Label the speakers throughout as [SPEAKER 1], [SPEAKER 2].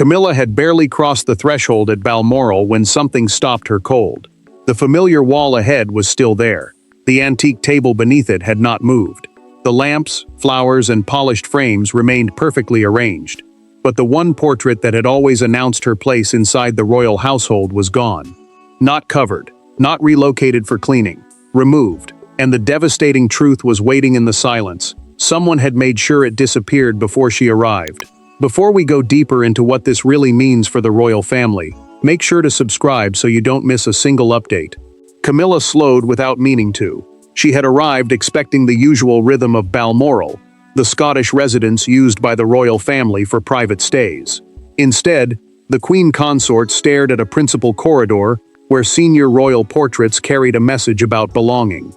[SPEAKER 1] Camilla had barely crossed the threshold at Balmoral when something stopped her cold. The familiar wall ahead was still there. The antique table beneath it had not moved. The lamps, flowers, and polished frames remained perfectly arranged. But the one portrait that had always announced her place inside the royal household was gone. Not covered, not relocated for cleaning, removed, and the devastating truth was waiting in the silence. Someone had made sure it disappeared before she arrived. Before we go deeper into what this really means for the royal family, make sure to subscribe so you don't miss a single update. Camilla slowed without meaning to. She had arrived expecting the usual rhythm of Balmoral, the Scottish residence used by the royal family for private stays. Instead, the queen consort stared at a principal corridor where senior royal portraits carried a message about belonging.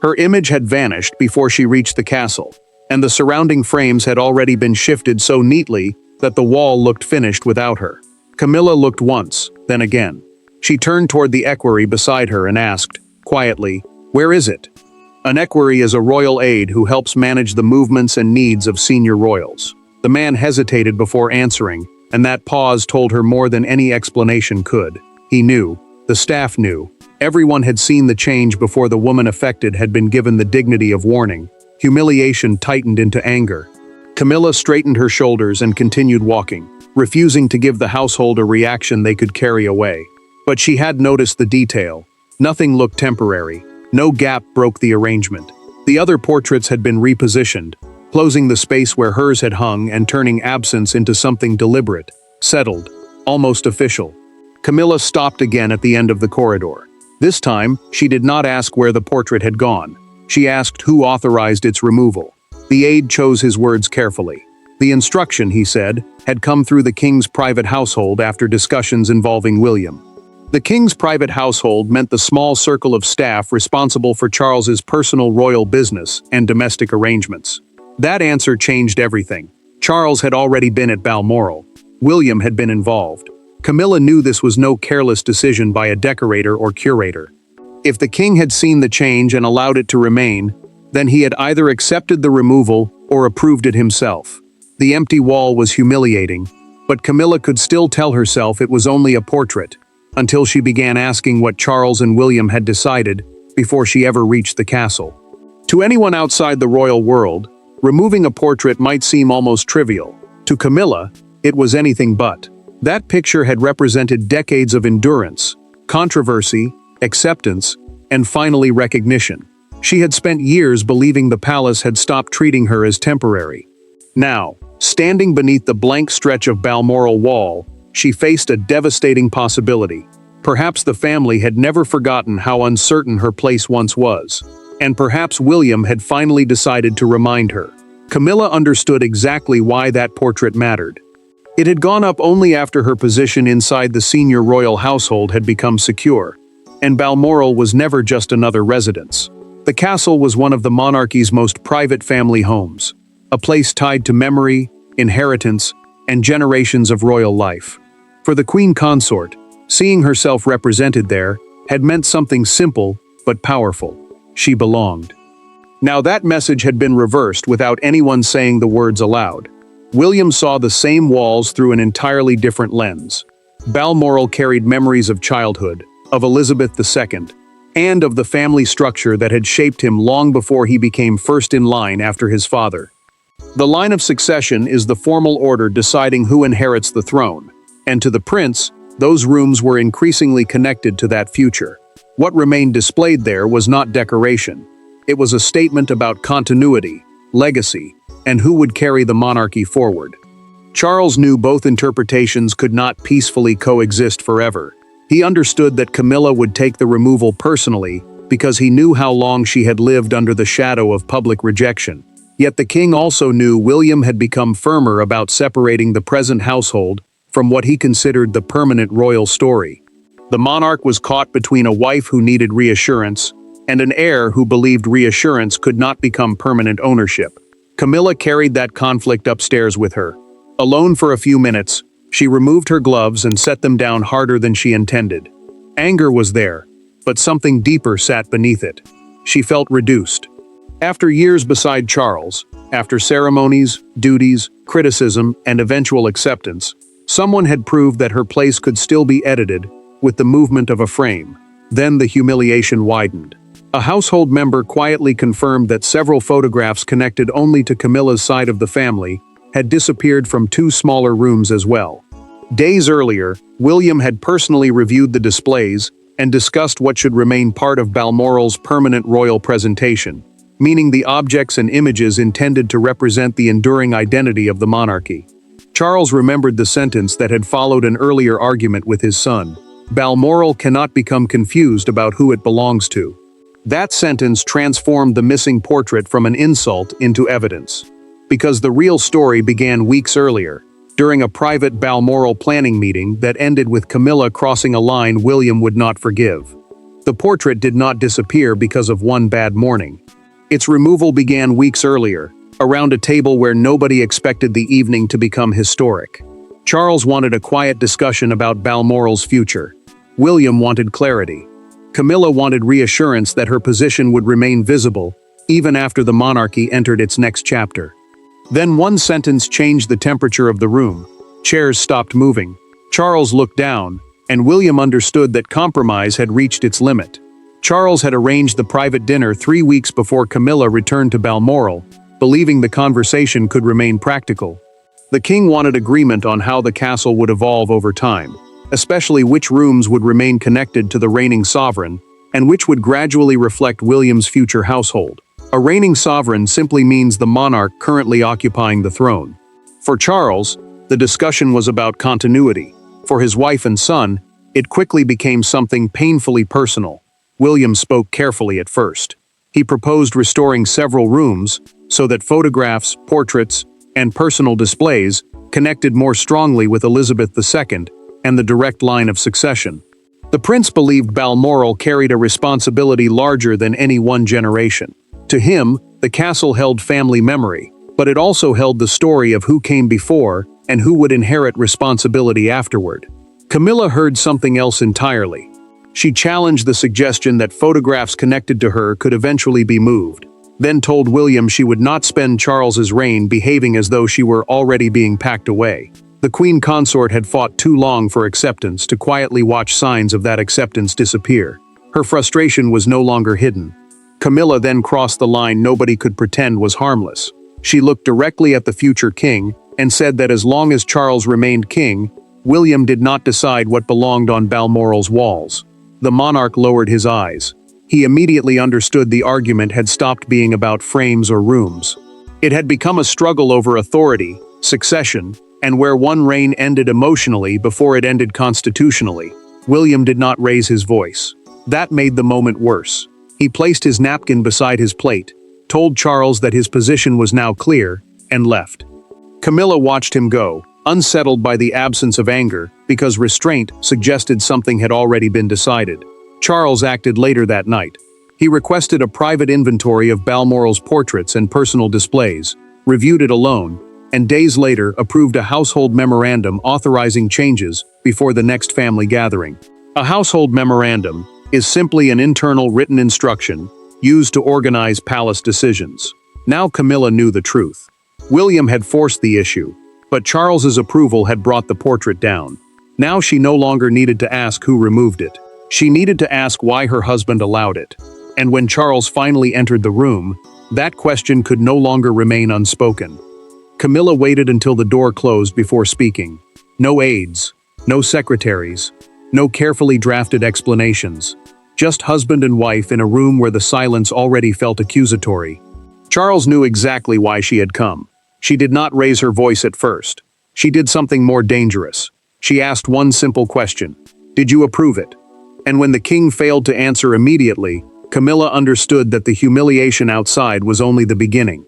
[SPEAKER 1] Her image had vanished before she reached the castle, and the surrounding frames had already been shifted so neatly that the wall looked finished without her. Camilla looked once, then again. She turned toward the equerry beside her and asked, quietly, "Where is it?" An equerry is a royal aide who helps manage the movements and needs of senior royals. The man hesitated before answering, and that pause told her more than any explanation could. He knew. The staff knew. Everyone had seen the change before the woman affected had been given the dignity of warning. Humiliation tightened into anger. Camilla straightened her shoulders and continued walking, refusing to give the household a reaction they could carry away. But she had noticed the detail. Nothing looked temporary. No gap broke the arrangement. The other portraits had been repositioned, closing the space where hers had hung and turning absence into something deliberate, settled, almost official. Camilla stopped again at the end of the corridor. This time, she did not ask where the portrait had gone. She asked who authorized its removal. The aide chose his words carefully. The instruction, he said, had come through the king's private household after discussions involving William. The king's private household meant the small circle of staff responsible for Charles's personal royal business and domestic arrangements. That answer changed everything. Charles had already been at Balmoral. William had been involved. Camilla knew this was no careless decision by a decorator or curator. If the king had seen the change and allowed it to remain, then he had either accepted the removal or approved it himself. The empty wall was humiliating, but Camilla could still tell herself it was only a portrait, until she began asking what Charles and William had decided before she ever reached the castle. To anyone outside the royal world, removing a portrait might seem almost trivial. To Camilla, it was anything but. That picture had represented decades of endurance, controversy, acceptance, and finally recognition. She had spent years believing the palace had stopped treating her as temporary. Now, standing beneath the blank stretch of Balmoral wall, she faced a devastating possibility. Perhaps the family had never forgotten how uncertain her place once was, and perhaps William had finally decided to remind her. Camilla understood exactly why that portrait mattered. It had gone up only after her position inside the senior royal household had become secure, and Balmoral was never just another residence. The castle was one of the monarchy's most private family homes, a place tied to memory, inheritance, and generations of royal life. For the queen consort, seeing herself represented there had meant something simple but powerful. She belonged. Now that message had been reversed without anyone saying the words aloud. William saw the same walls through an entirely different lens. Balmoral carried memories of childhood, of Elizabeth II, and of the family structure that had shaped him long before he became first in line after his father. The line of succession is the formal order deciding who inherits the throne, and to the prince, those rooms were increasingly connected to that future. What remained displayed there was not decoration. It was a statement about continuity, legacy, and who would carry the monarchy forward. Charles knew both interpretations could not peacefully coexist forever. He understood that Camilla would take the removal personally because he knew how long she had lived under the shadow of public rejection. Yet the king also knew William had become firmer about separating the present household from what he considered the permanent royal story. The monarch was caught between a wife who needed reassurance and an heir who believed reassurance could not become permanent ownership. Camilla carried that conflict upstairs with her. Alone for a few minutes, she removed her gloves and set them down harder than she intended. Anger was there, but something deeper sat beneath it. She felt reduced. After years beside Charles, after ceremonies, duties, criticism, and eventual acceptance, Someone had proved that her place could still be edited with the movement of a frame. Then the humiliation widened. A household member quietly confirmed that several photographs connected only to Camilla's side of the family had disappeared from two smaller rooms as well. Days earlier, William had personally reviewed the displays and discussed what should remain part of Balmoral's permanent royal presentation, meaning the objects and images intended to represent the enduring identity of the monarchy. Charles remembered the sentence that had followed an earlier argument with his son: "Balmoral cannot become confused about who it belongs to." That sentence transformed the missing portrait from an insult into evidence. Because the real story began weeks earlier, during a private Balmoral planning meeting that ended with Camilla crossing a line William would not forgive. The portrait did not disappear because of one bad morning. Its removal began weeks earlier, around a table where nobody expected the evening to become historic. Charles wanted a quiet discussion about Balmoral's future. William wanted clarity. Camilla wanted reassurance that her position would remain visible, even after the monarchy entered its next chapter. Then one sentence changed the temperature of the room. Chairs stopped moving. Charles looked down, and William understood that compromise had reached its limit. Charles had arranged the private dinner 3 weeks before Camilla returned to Balmoral, believing the conversation could remain practical. The king wanted agreement on how the castle would evolve over time, especially which rooms would remain connected to the reigning sovereign, and which would gradually reflect William's future household. A reigning sovereign simply means the monarch currently occupying the throne. For Charles, the discussion was about continuity. For his wife and son, it quickly became something painfully personal. William spoke carefully at first. He proposed restoring several rooms so that photographs, portraits, and personal displays connected more strongly with Elizabeth II and the direct line of succession. The prince believed Balmoral carried a responsibility larger than any one generation. To him, the castle held family memory, but it also held the story of who came before and who would inherit responsibility afterward. Camilla heard something else entirely. She challenged the suggestion that photographs connected to her could eventually be moved, then told William she would not spend Charles's reign behaving as though she were already being packed away. The queen consort had fought too long for acceptance to quietly watch signs of that acceptance disappear. Her frustration was no longer hidden. Camilla then crossed the line nobody could pretend was harmless. She looked directly at the future king and said that as long as Charles remained king, William did not decide what belonged on Balmoral's walls. The monarch lowered his eyes. He immediately understood the argument had stopped being about frames or rooms. It had become a struggle over authority, succession, and where one reign ended emotionally before it ended constitutionally. William did not raise his voice. That made the moment worse. He placed his napkin beside his plate, told Charles that his position was now clear, and left. Camilla watched him go, unsettled by the absence of anger, because restraint suggested something had already been decided. Charles acted later that night. He requested a private inventory of Balmoral's portraits and personal displays, reviewed it alone, and days later approved a household memorandum authorizing changes before the next family gathering. A household memorandum is simply an internal written instruction used to organize palace decisions. Now Camilla knew the truth. William had forced the issue, but Charles's approval had brought the portrait down. Now she no longer needed to ask who removed it. She needed to ask why her husband allowed it. And when Charles finally entered the room, that question could no longer remain unspoken. Camilla waited until the door closed before speaking. No aides, no secretaries, no carefully drafted explanations. Just husband and wife in a room where the silence already felt accusatory. Charles knew exactly why she had come. She did not raise her voice at first. She did something more dangerous. She asked one simple question: "Did you approve it?" And when the king failed to answer immediately, Camilla understood that the humiliation outside was only the beginning.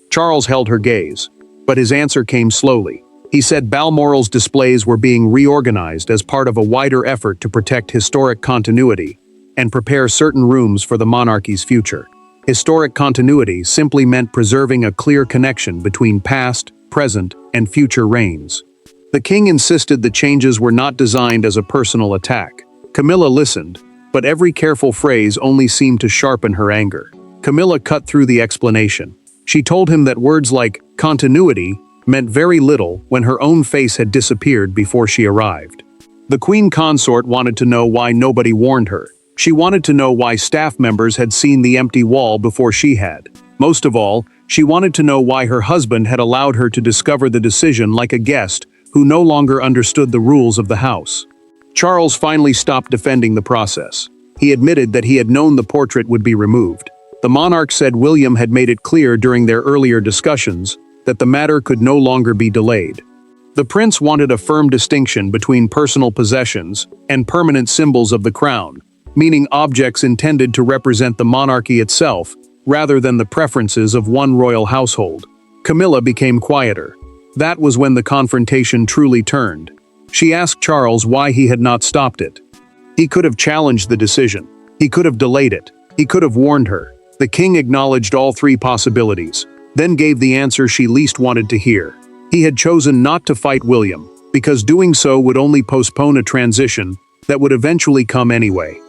[SPEAKER 1] Charles held her gaze, but his answer came slowly. He said Balmoral's displays were being reorganized as part of a wider effort to protect historic continuity and prepare certain rooms for the monarchy's future. Historic continuity simply meant preserving a clear connection between past, present, and future reigns. The king insisted the changes were not designed as a personal attack. Camilla listened, but every careful phrase only seemed to sharpen her anger. Camilla cut through the explanation. She told him that words like continuity meant very little when her own face had disappeared before she arrived. The queen consort wanted to know why nobody warned her. She wanted to know why staff members had seen the empty wall before she had. Most of all, she wanted to know why her husband had allowed her to discover the decision like a guest who no longer understood the rules of the house. Charles finally stopped defending the process. He admitted that he had known the portrait would be removed. The monarch said William had made it clear during their earlier discussions that the matter could no longer be delayed. The prince wanted a firm distinction between personal possessions and permanent symbols of the crown, meaning objects intended to represent the monarchy itself rather than the preferences of one royal household. Camilla became quieter. That was when the confrontation truly turned. She asked Charles why he had not stopped it. He could have challenged the decision. He could have delayed it. He could have warned her. The king acknowledged all three possibilities, then gave the answer she least wanted to hear. He had chosen not to fight William, because doing so would only postpone a transition that would eventually come anyway.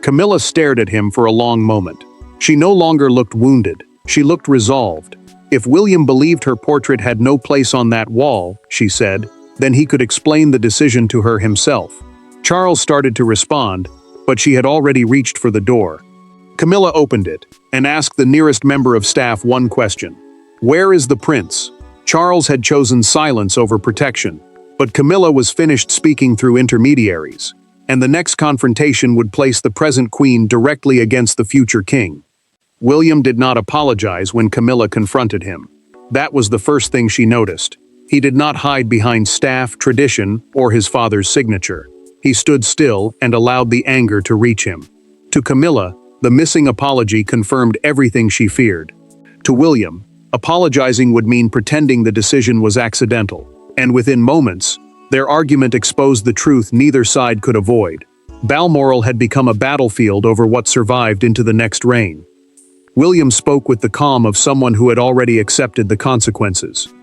[SPEAKER 1] Camilla stared at him for a long moment. She no longer looked wounded. She looked resolved. If William believed her portrait had no place on that wall, she said, then he could explain the decision to her himself. Charles started to respond, but she had already reached for the door. Camilla opened it and asked the nearest member of staff one question. Where is the prince? Charles had chosen silence over protection, but Camilla was finished speaking through intermediaries, and the next confrontation would place the present queen directly against the future king. William did not apologize when Camilla confronted him. That was the first thing she noticed. He did not hide behind staff, tradition, or his father's signature. He stood still and allowed the anger to reach him. To Camilla, the missing apology confirmed everything she feared. To William, apologizing would mean pretending the decision was accidental, and within moments, their argument exposed the truth neither side could avoid. Balmoral had become a battlefield over what survived into the next reign. William spoke with the calm of someone who had already accepted the consequences.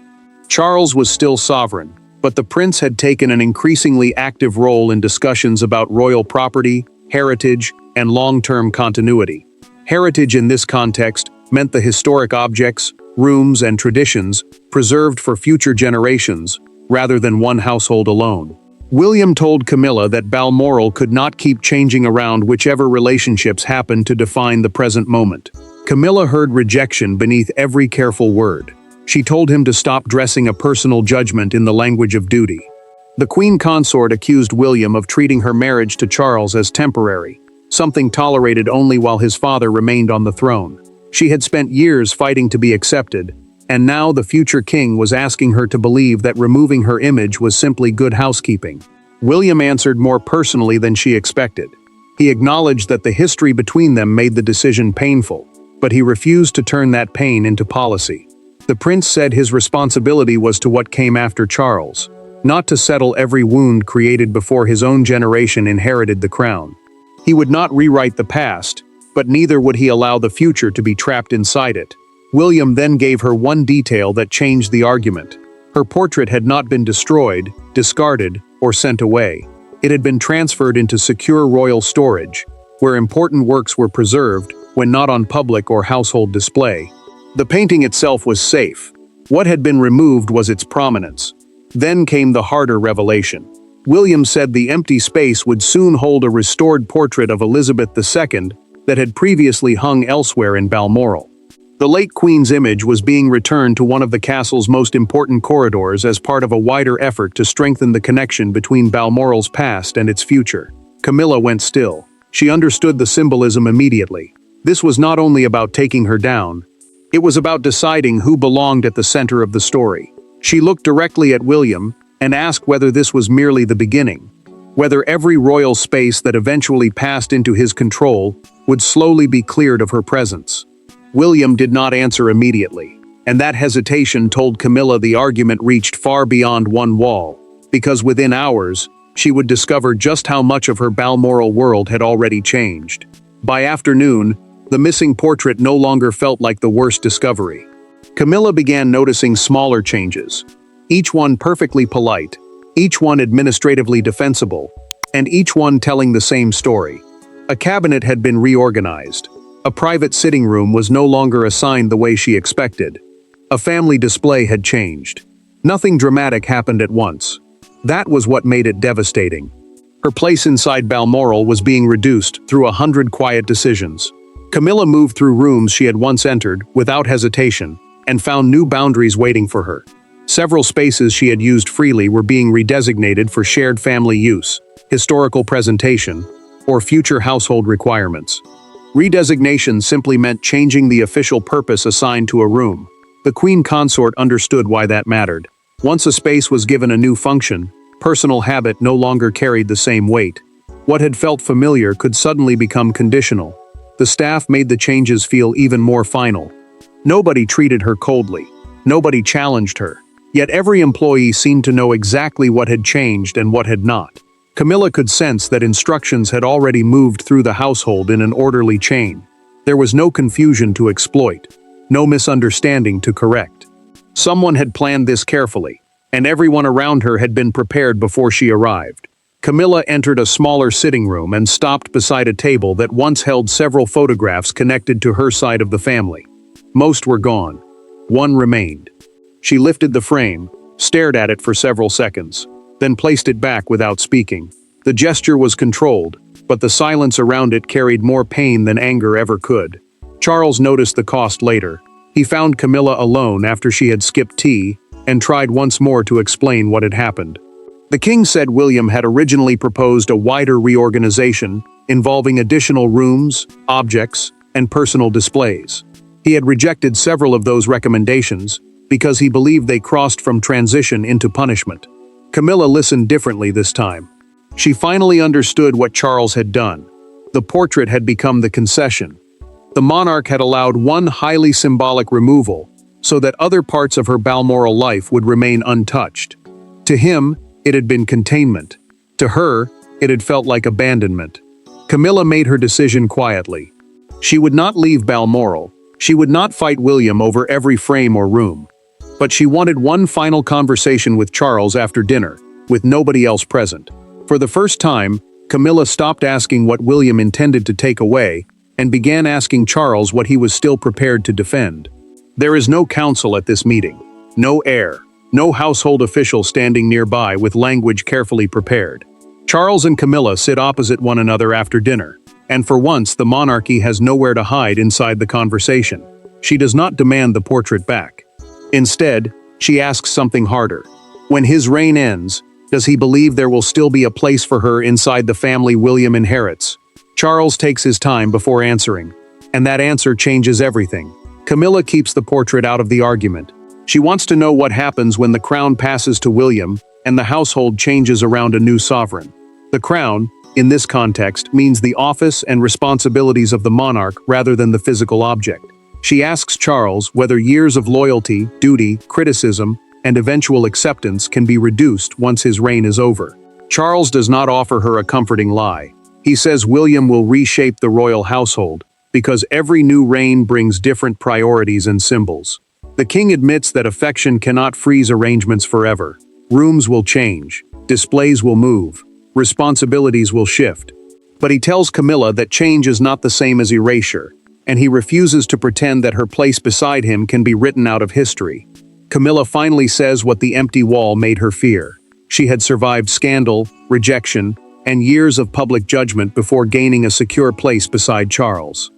[SPEAKER 1] Charles was still sovereign, but the prince had taken an increasingly active role in discussions about royal property, heritage, and long-term continuity. Heritage in this context meant the historic objects, rooms, and traditions preserved for future generations, rather than one household alone. William told Camilla that Balmoral could not keep changing around whichever relationships happened to define the present moment. Camilla heard rejection beneath every careful word. She told him to stop dressing a personal judgment in the language of duty. The queen consort accused William of treating her marriage to Charles as temporary, something tolerated only while his father remained on the throne. She had spent years fighting to be accepted, and now the future king was asking her to believe that removing her image was simply good housekeeping. William answered more personally than she expected. He acknowledged that the history between them made the decision painful, but he refused to turn that pain into policy. The prince said his responsibility was to what came after Charles, not to settle every wound created before his own generation inherited the crown. He would not rewrite the past, but neither would he allow the future to be trapped inside it. William then gave her one detail that changed the argument. Her portrait had not been destroyed, discarded, or sent away. It had been transferred into secure royal storage, where important works were preserved when not on public or household display. The painting itself was safe. What had been removed was its prominence. Then came the harder revelation. William said the empty space would soon hold a restored portrait of Elizabeth II that had previously hung elsewhere in Balmoral. The late Queen's image was being returned to one of the castle's most important corridors as part of a wider effort to strengthen the connection between Balmoral's past and its future. Camilla went still. She understood the symbolism immediately. This was not only about taking her down, it was about deciding who belonged at the center of the story. She looked directly at William and asked whether this was merely the beginning, whether every royal space that eventually passed into his control would slowly be cleared of her presence. William did not answer immediately, and that hesitation told Camilla the argument reached far beyond one wall, because within hours, she would discover just how much of her Balmoral world had already changed. By afternoon, the missing portrait no longer felt like the worst discovery. Camilla began noticing smaller changes, each one perfectly polite, each one administratively defensible, and each one telling the same story. A cabinet had been reorganized. A private sitting room was no longer assigned the way she expected. A family display had changed. Nothing dramatic happened at once. That was what made it devastating. Her place inside Balmoral was being reduced through 100 quiet decisions. Camilla moved through rooms she had once entered, without hesitation, and found new boundaries waiting for her. Several spaces she had used freely were being redesignated for shared family use, historical presentation, or future household requirements. Redesignation simply meant changing the official purpose assigned to a room. The Queen Consort understood why that mattered. Once a space was given a new function, personal habit no longer carried the same weight. What had felt familiar could suddenly become conditional. The staff made the changes feel even more final. Nobody treated her coldly. Nobody challenged her. Yet every employee seemed to know exactly what had changed and what had not. Camilla could sense that instructions had already moved through the household in an orderly chain. There was no confusion to exploit, no misunderstanding to correct. Someone had planned this carefully, and everyone around her had been prepared before she arrived. Camilla entered a smaller sitting room and stopped beside a table that once held several photographs connected to her side of the family. Most were gone. One remained. She lifted the frame, stared at it for several seconds, then placed it back without speaking. The gesture was controlled, but the silence around it carried more pain than anger ever could. Charles noticed the cost later. He found Camilla alone after she had skipped tea, and tried once more to explain what had happened. The king said William had originally proposed a wider reorganization involving additional rooms, objects, and personal displays. He had rejected several of those recommendations because he believed they crossed from transition into punishment. Camilla listened differently this time. She finally understood what Charles had done. The portrait had become the concession. The monarch had allowed one highly symbolic removal so that other parts of her Balmoral life would remain untouched. To him, it had been containment. To her, it had felt like abandonment. Camilla made her decision quietly. She would not leave Balmoral. She would not fight William over every frame or room. But she wanted one final conversation with Charles after dinner, with nobody else present. For the first time, Camilla stopped asking what William intended to take away and began asking Charles what he was still prepared to defend. There is no council at this meeting, no heir, no household official standing nearby with language carefully prepared. Charles and Camilla sit opposite one another after dinner, and for once the monarchy has nowhere to hide inside the conversation. She does not demand the portrait back. Instead, she asks something harder. When his reign ends, does he believe there will still be a place for her inside the family William inherits? Charles takes his time before answering, and that answer changes everything. Camilla keeps the portrait out of the argument. She wants to know what happens when the crown passes to William and the household changes around a new sovereign. The crown, in this context, means the office and responsibilities of the monarch rather than the physical object. She asks Charles whether years of loyalty, duty, criticism, and eventual acceptance can be reduced once his reign is over. Charles does not offer her a comforting lie. He says William will reshape the royal household, because every new reign brings different priorities and symbols. The king admits that affection cannot freeze arrangements forever. Rooms will change, displays will move, responsibilities will shift. But he tells Camilla that change is not the same as erasure, and he refuses to pretend that her place beside him can be written out of history. Camilla finally says what the empty wall made her fear. She had survived scandal, rejection, and years of public judgment before gaining a secure place beside Charles.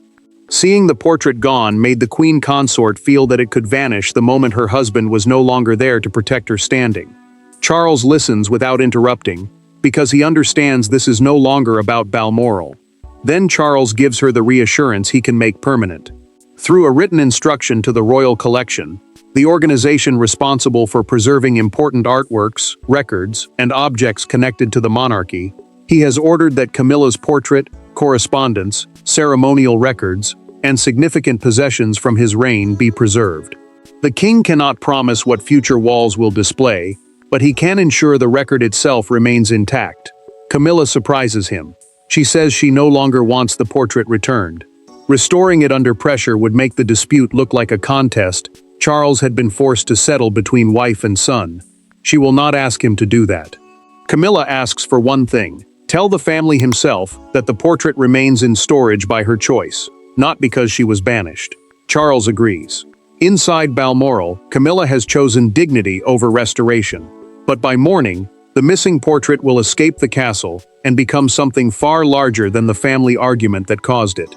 [SPEAKER 1] Seeing the portrait gone made the queen consort feel that it could vanish the moment her husband was no longer there to protect her standing. Charles listens without interrupting, because he understands this is no longer about Balmoral. Then Charles gives her the reassurance he can make permanent. Through a written instruction to the royal collection, the organization responsible for preserving important artworks, records, and objects connected to the monarchy, he has ordered that Camilla's portrait, correspondence, ceremonial records, and significant possessions from his reign be preserved. The king cannot promise what future walls will display, but he can ensure the record itself remains intact. Camilla surprises him. She says she no longer wants the portrait returned. Restoring it under pressure would make the dispute look like a contest Charles had been forced to settle between wife and son. She will not ask him to do that. Camilla asks for one thing: tell the family himself that the portrait remains in storage by her choice, not because she was banished. Charles agrees. Inside Balmoral, Camilla has chosen dignity over restoration. But by morning, the missing portrait will escape the castle and become something far larger than the family argument that caused it.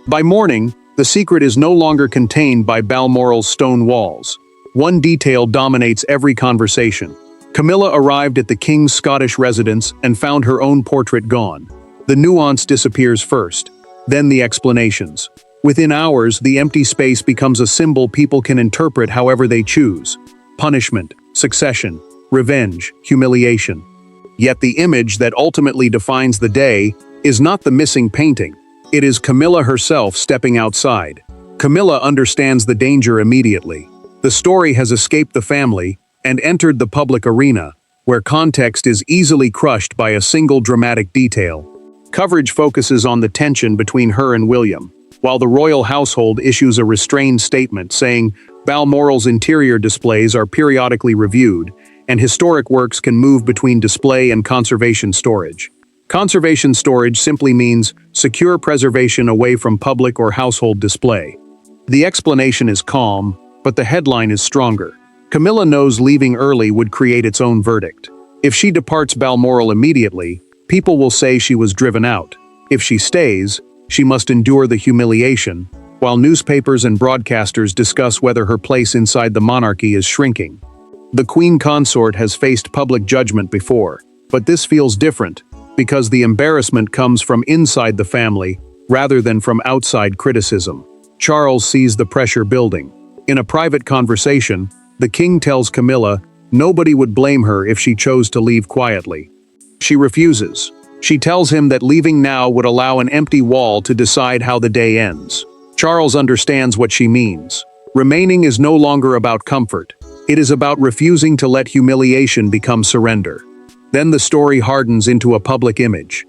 [SPEAKER 1] By morning, the secret is no longer contained by Balmoral's stone walls. One detail dominates every conversation. Camilla arrived at the king's Scottish residence and found her own portrait gone. The nuance disappears first, then the explanations. Within hours, the empty space becomes a symbol people can interpret however they choose. Punishment, succession, revenge, humiliation. Yet the image that ultimately defines the day is not the missing painting. It is Camilla herself stepping outside. Camilla understands the danger immediately. The story has escaped the family and entered the public arena, where context is easily crushed by a single dramatic detail. Coverage focuses on the tension between her and William, while the royal household issues a restrained statement saying Balmoral's interior displays are periodically reviewed, and historic works can move between display and conservation storage. Conservation storage simply means secure preservation away from public or household display. The explanation is calm, but the headline is stronger. Camilla knows leaving early would create its own verdict. If she departs Balmoral immediately, people will say she was driven out. If she stays, she must endure the humiliation, while newspapers and broadcasters discuss whether her place inside the monarchy is shrinking. The queen consort has faced public judgment before, but this feels different, because the embarrassment comes from inside the family rather than from outside criticism. Charles sees the pressure building. In a private conversation, the king tells Camilla nobody would blame her if she chose to leave quietly. She refuses. She tells him that leaving now would allow an empty wall to decide how the day ends. Charles understands what she means. Remaining is no longer about comfort. It is about refusing to let humiliation become surrender. Then the story hardens into a public image.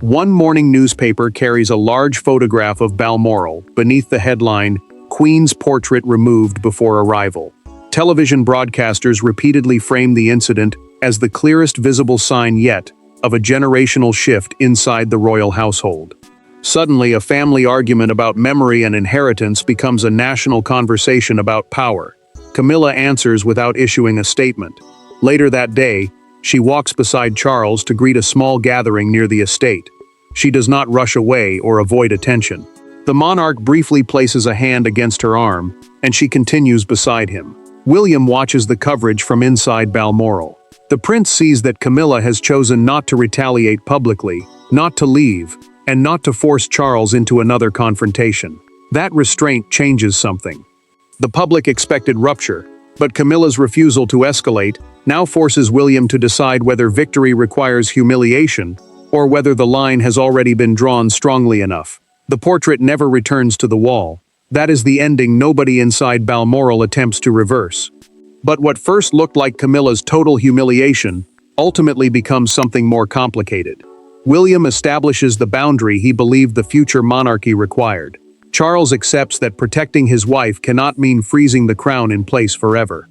[SPEAKER 1] One morning newspaper carries a large photograph of Balmoral beneath the headline, "Queen's Portrait Removed Before Arrival." Television broadcasters repeatedly frame the incident as the clearest visible sign yet of a generational shift inside the royal household. Suddenly, a family argument about memory and inheritance becomes a national conversation about power. Camilla answers without issuing a statement. Later that day, she walks beside Charles to greet a small gathering near the estate. She does not rush away or avoid attention. The monarch briefly places a hand against her arm, and she continues beside him. William watches the coverage from inside Balmoral. The prince sees that Camilla has chosen not to retaliate publicly, not to leave, and not to force Charles into another confrontation. That restraint changes something. The public expected rupture, but Camilla's refusal to escalate now forces William to decide whether victory requires humiliation or whether the line has already been drawn strongly enough. The portrait never returns to the wall. That is the ending nobody inside Balmoral attempts to reverse. But what first looked like Camilla's total humiliation ultimately becomes something more complicated. William establishes the boundary he believed the future monarchy required. Charles accepts that protecting his wife cannot mean freezing the crown in place forever.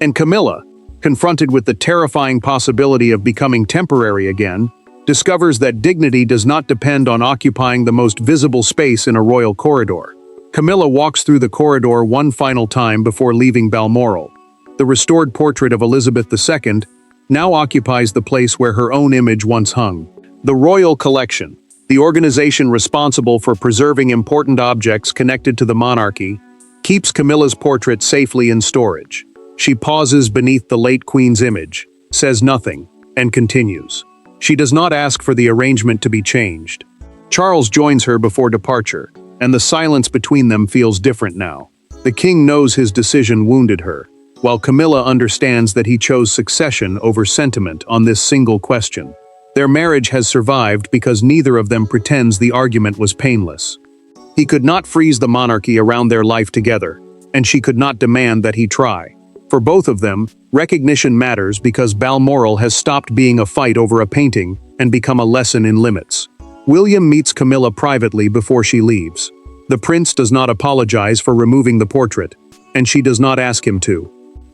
[SPEAKER 1] And Camilla, confronted with the terrifying possibility of becoming temporary again, discovers that dignity does not depend on occupying the most visible space in a royal corridor. Camilla walks through the corridor one final time before leaving Balmoral. The restored portrait of Elizabeth II now occupies the place where her own image once hung. The Royal Collection, the organization responsible for preserving important objects connected to the monarchy, keeps Camilla's portrait safely in storage. She pauses beneath the late Queen's image, says nothing, and continues. She does not ask for the arrangement to be changed. Charles joins her before departure, and the silence between them feels different now. The king knows his decision wounded her, while Camilla understands that he chose succession over sentiment on this single question. Their marriage has survived because neither of them pretends the argument was painless. He could not freeze the monarchy around their life together, and she could not demand that he try. For both of them, recognition matters because Balmoral has stopped being a fight over a painting and become a lesson in limits. William meets Camilla privately before she leaves. The prince does not apologize for removing the portrait, and she does not ask him to.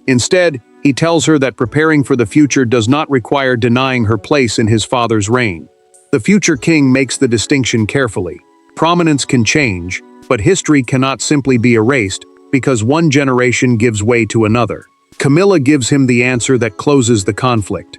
[SPEAKER 1] Instead, he tells her that preparing for the future does not require denying her place in his father's reign. The future king makes the distinction carefully. Prominence can change, but history cannot simply be erased because one generation gives way to another. Camilla gives him the answer that closes the conflict.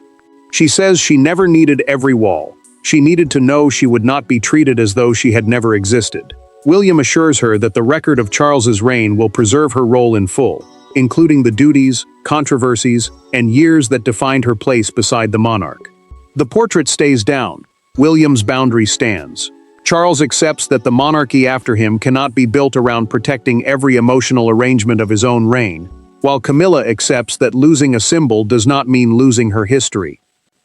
[SPEAKER 1] She says she never needed every wall. She needed to know she would not be treated as though she had never existed. William assures her that the record of Charles's reign will preserve her role in full, including the duties, controversies, and years that defined her place beside the monarch. The portrait stays down. William's boundary stands. Charles accepts that the monarchy after him cannot be built around protecting every emotional arrangement of his own reign, while Camilla accepts that losing a symbol does not mean losing her history.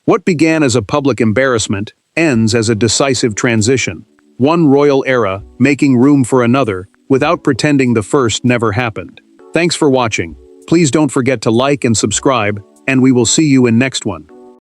[SPEAKER 1] What began as a public embarrassment ends as a decisive transition. One royal era making room for another without pretending the first never happened. Thanks for watching. Please don't forget to like and subscribe, and we will see you in next one.